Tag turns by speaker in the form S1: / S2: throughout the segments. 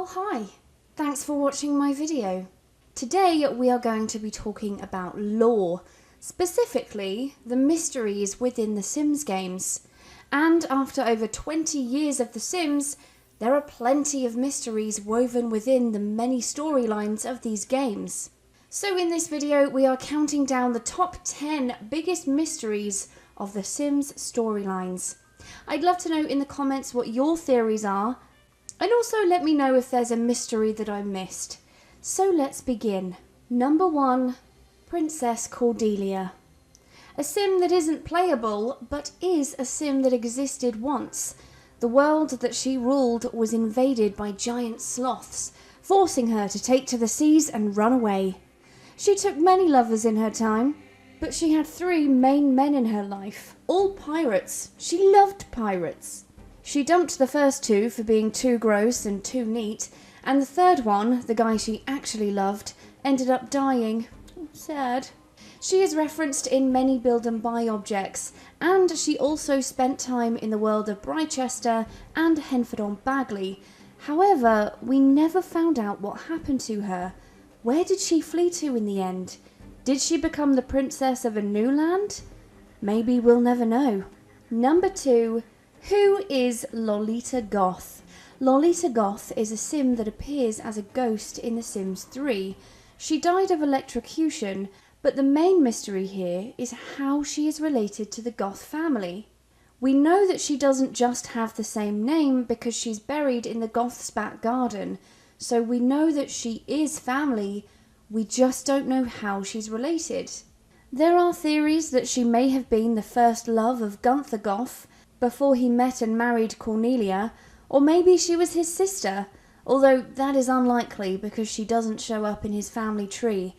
S1: Well, hi. Thanks for watching my video. Today we are going to be talking about lore, specifically the mysteries within the Sims games. And after over 20 years of The Sims, there are plenty of mysteries woven within the many storylines of these games. So in this video we are counting down the top 10 biggest mysteries of The Sims storylines. I'd love to know in the comments what your theories are, and also let me know if there's a mystery that I missed. So let's begin. Number 1, Princess Cordelia. A sim that isn't playable, but is a sim that existed once. The world that she ruled was invaded by giant sloths, forcing her to take to the seas and run away. She took many lovers in her time, but she had 3 main men in her life, all pirates. She loved pirates. She dumped the first 2 for being too gross and too neat, and the third one, the guy she actually loved, ended up dying. Sad. She is referenced in many build and buy objects, and she also spent time in the world of Brychester and Henford-on-Bagley. However, we never found out what happened to her. Where did she flee to in the end? Did she become the princess of a new land? Maybe we'll never know. Number 2. Who is Lolita Goth? Lolita Goth is a sim that appears as a ghost in The Sims 3. She died of electrocution, but the main mystery here is how she is related to the Goth family. We know that she doesn't just have the same name because she's buried in the Goth's back garden, so we know that she is family. We just don't know how she's related. There are theories that she may have been the first love of Gunther Goth before he met and married Cordelia, or maybe she was his sister, although that is unlikely because she doesn't show up in his family tree.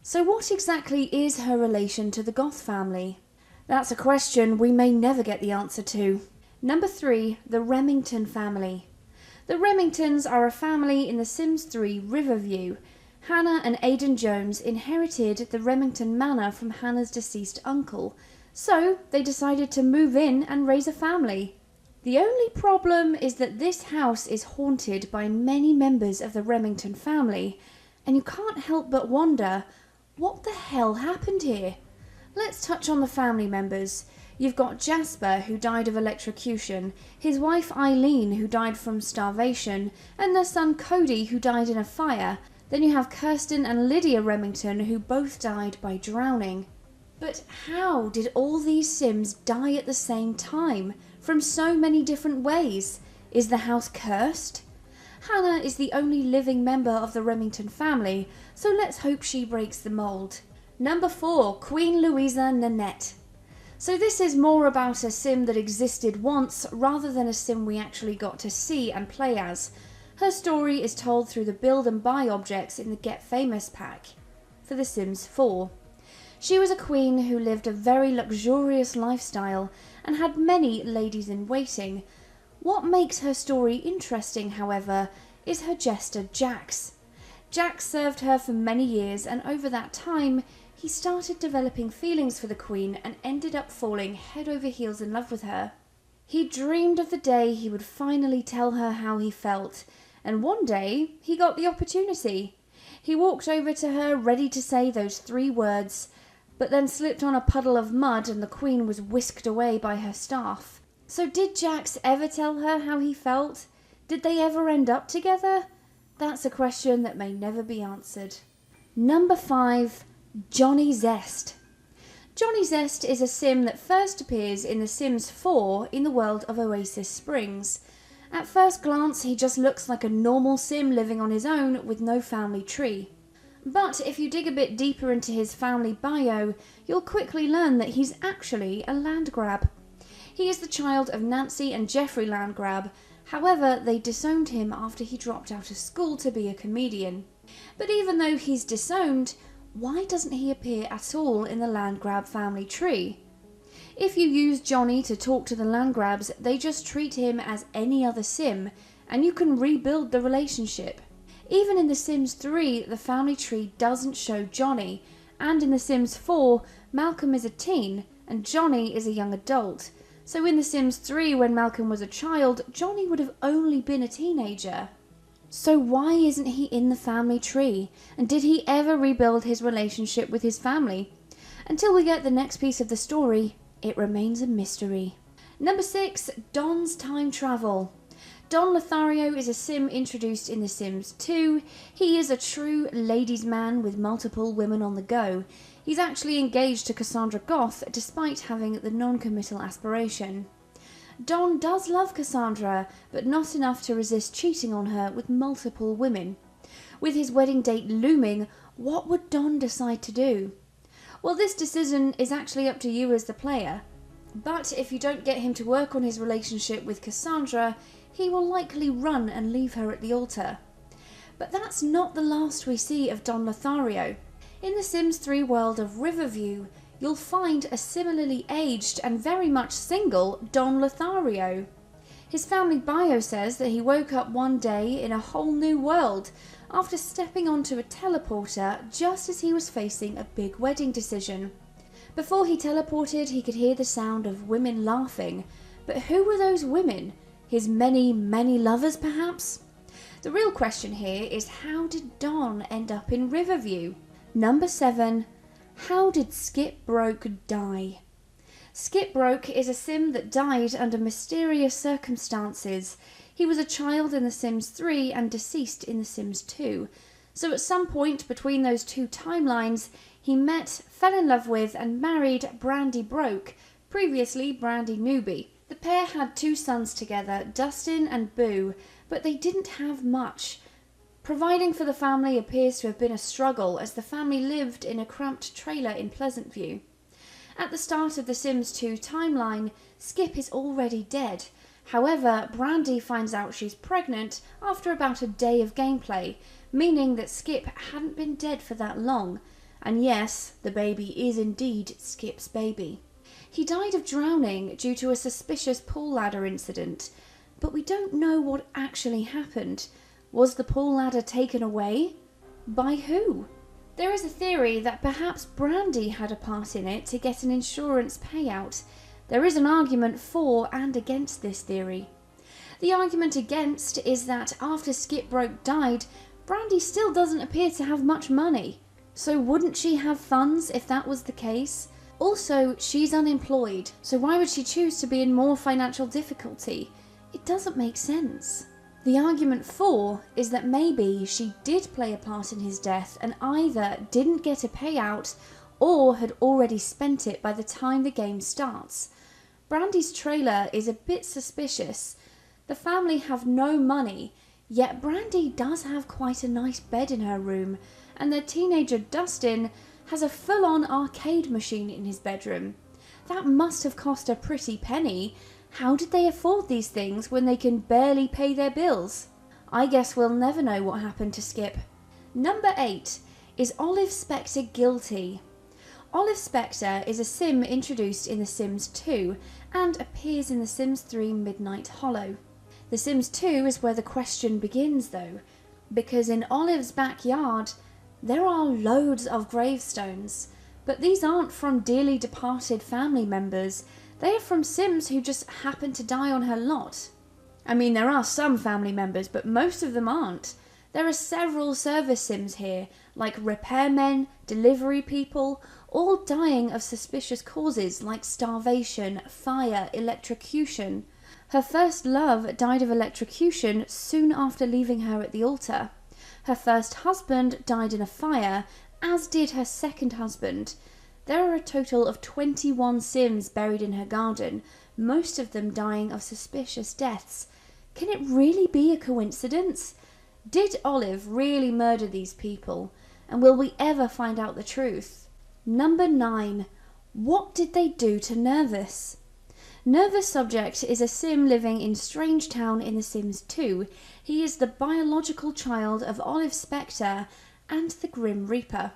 S1: So what exactly is her relation to the Goth family? That's a question we may never get the answer to. Number 3, the Remington Family. The Remingtons are a family in The Sims 3 Riverview. Hannah and Aidan Jones inherited the Remington Manor from Hannah's deceased uncle, so they decided to move in and raise a family. The only problem is that this house is haunted by many members of the Remington family, and you can't help but wonder, what the hell happened here? Let's touch on the family members. You've got Jasper, who died of electrocution, his wife Eileen, who died from starvation, and their son Cody, who died in a fire. Then you have Kirsten and Lydia Remington, who both died by drowning. But how did all these Sims die at the same time, from so many different ways? Is the house cursed? Hannah is the only living member of the Remington family, so let's hope she breaks the mould. Number 4, Queen Louisa Nanette. So this is more about a sim that existed once rather than a sim we actually got to see and play as. Her story is told through the build and buy objects in the Get Famous pack for The Sims 4. She was a queen who lived a very luxurious lifestyle and had many ladies in waiting. What makes her story interesting, however, is her jester Jax. Jax served her for many years, and over that time he started developing feelings for the queen and ended up falling head over heels in love with her. He dreamed of the day he would finally tell her how he felt, and one day he got the opportunity. He walked over to her ready to say those 3 words, but then slipped on a puddle of mud and the queen was whisked away by her staff. So did Jax ever tell her how he felt? Did they ever end up together? That's a question that may never be answered. Number 5, Johnny Zest. Johnny Zest is a sim that first appears in The Sims 4 in the world of Oasis Springs. At first glance, he just looks like a normal sim living on his own with no family tree. But if you dig a bit deeper into his family bio, you'll quickly learn that he's actually a land grab. He is the child of Nancy and Jeffrey Landgrab. However, they disowned him after he dropped out of school to be a comedian. But even though he's disowned, why doesn't he appear at all in the Landgrab family tree? If you use Johnny to talk to the Landgrabs, they just treat him as any other sim, and you can rebuild the relationship. Even in The Sims 3, the family tree doesn't show Johnny, and in The Sims 4, Malcolm is a teen and Johnny is a young adult. So in The Sims 3, when Malcolm was a child, Johnny would have only been a teenager. So why isn't he in the family tree? And did he ever rebuild his relationship with his family? Until we get the next piece of the story, it remains a mystery. Number 6, Don's time travel. Don Lothario is a sim introduced in The Sims 2. He is a true ladies' man with multiple women on the go. He's actually engaged to Cassandra Goth despite having the non-committal aspiration. Don does love Cassandra, but not enough to resist cheating on her with multiple women. With his wedding date looming, what would Don decide to do? Well, this decision is actually up to you as the player. But if you don't get him to work on his relationship with Cassandra, he will likely run and leave her at the altar. But that's not the last we see of Don Lothario. In the Sims 3 world of Riverview, you'll find a similarly aged and very much single Don Lothario. His family bio says that he woke up one day in a whole new world after stepping onto a teleporter just as he was facing a big wedding decision. Before he teleported, he could hear the sound of women laughing. But who were those women? His many, many lovers, perhaps? The real question here is, how did Don end up in Riverview? Number 7. How did Skip Broke die? Skip Broke is a sim that died under mysterious circumstances. He was a child in The Sims 3 and deceased in The Sims 2. So at some point between those two timelines, he met, fell in love with and married Brandy Broke, previously Brandy Newbie. The pair had 2 sons together, Dustin and Boo, but they didn't have much. Providing for the family appears to have been a struggle, as the family lived in a cramped trailer in Pleasantview. At the start of the Sims 2 timeline, Skip is already dead. However, Brandy finds out she's pregnant after about a day of gameplay, meaning that Skip hadn't been dead for that long. And yes, the baby is indeed Skip's baby. He died of drowning due to a suspicious pool ladder incident, but we don't know what actually happened. Was the pool ladder taken away? By who? There is a theory that perhaps Brandy had a part in it to get an insurance payout. There is an argument for and against this theory. The argument against is that after Skip Broke died, Brandy still doesn't appear to have much money. So wouldn't she have funds if that was the case? Also, she's unemployed, so why would she choose to be in more financial difficulty? It doesn't make sense. The argument for is that maybe she did play a part in his death and either didn't get a payout or had already spent it by the time the game starts. Brandy's trailer is a bit suspicious. The family have no money, yet Brandy does have quite a nice bed in her room, and their teenager Dustin has a full-on arcade machine in his bedroom. That must have cost a pretty penny. How did they afford these things when they can barely pay their bills? I guess we'll never know what happened to Skip. Number 8. Is Olive Specter guilty? Olive Specter is a sim introduced in The Sims 2 and appears in The Sims 3 Midnight Hollow. The Sims 2 is where the question begins though, because in Olive's backyard there are loads of gravestones, but these aren't from dearly departed family members. They are from Sims who just happen to die on her lot. I mean, there are some family members, but most of them aren't. There are several service Sims here, like repairmen, delivery people, all dying of suspicious causes like starvation, fire, electrocution. Her first love died of electrocution soon after leaving her at the altar. Her first husband died in a fire, as did her second husband. There are a total of 21 Sims buried in her garden, most of them dying of suspicious deaths. Can it really be a coincidence? Did Olive really murder these people? And will we ever find out the truth? Number 9. What did they do to Nervous? Nervous Subject is a sim living in Strange Town in The Sims 2. He is the biological child of Olive Specter and the Grim Reaper.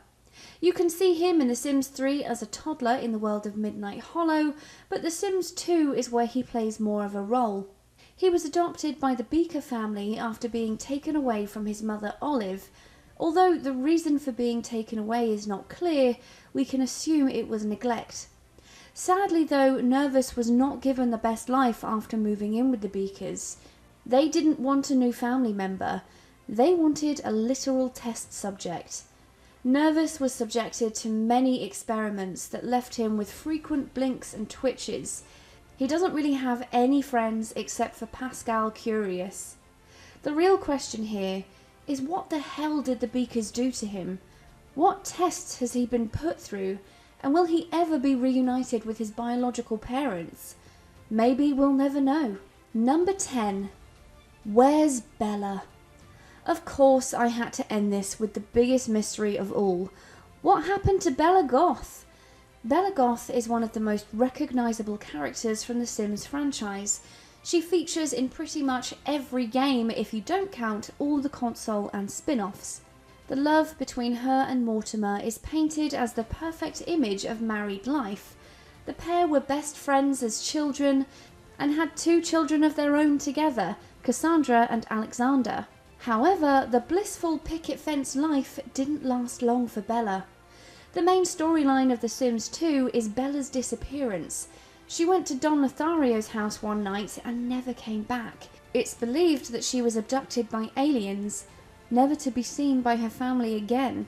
S1: You can see him in The Sims 3 as a toddler in the world of Midnight Hollow, but The Sims 2 is where he plays more of a role. He was adopted by the Beaker family after being taken away from his mother Olive. Although the reason for being taken away is not clear, we can assume it was neglect. Sadly though, Nervous was not given the best life after moving in with the Beakers. They didn't want a new family member, They wanted a literal test subject. Nervous was subjected to many experiments that left him with frequent blinks and twitches. He doesn't really have any friends except for Pascal Curious. The real question here is, what the hell did the Beakers do to him? What tests has he been put through, and will he ever be reunited with his biological parents? Maybe we'll never know. Number 10. Where's Bella? Of course I had to end this with the biggest mystery of all. What happened to Bella Goth? Bella Goth is one of the most recognisable characters from the Sims franchise. She features in pretty much every game if you don't count all the console and spin-offs. The love between her and Mortimer is painted as the perfect image of married life. The pair were best friends as children and had 2 children of their own together, Cassandra and Alexander. However, the blissful picket fence life didn't last long for Bella. The main storyline of The Sims 2 is Bella's disappearance. She went to Don Lothario's house one night and never came back. It's believed that she was abducted by aliens, never to be seen by her family again.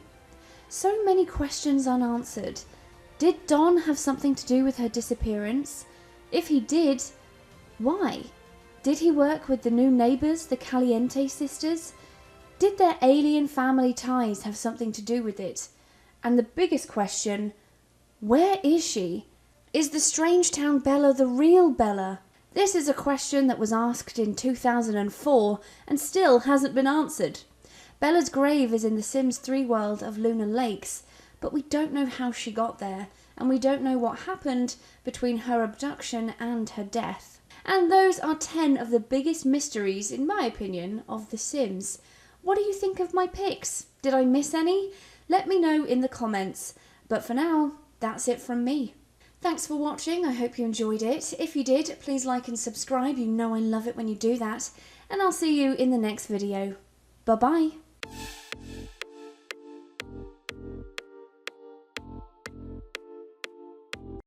S1: So many questions unanswered. Did Don have something to do with her disappearance? If he did, why? Did he work with the new neighbours, the Caliente sisters? Did their alien family ties have something to do with it? And the biggest question, where is she? Is the strange town Bella the real Bella? This is a question that was asked in 2004 and still hasn't been answered. Bella's grave is in the Sims 3 world of Lunar Lakes, but we don't know how she got there, and we don't know what happened between her abduction and her death. And those are 10 of the biggest mysteries, in my opinion, of The Sims. What do you think of my picks? Did I miss any? Let me know in the comments. But for now, that's it from me. Thanks for watching. I hope you enjoyed it. If you did, please like and subscribe. You know I love it when you do that. And I'll see you in the next video. Bye-bye.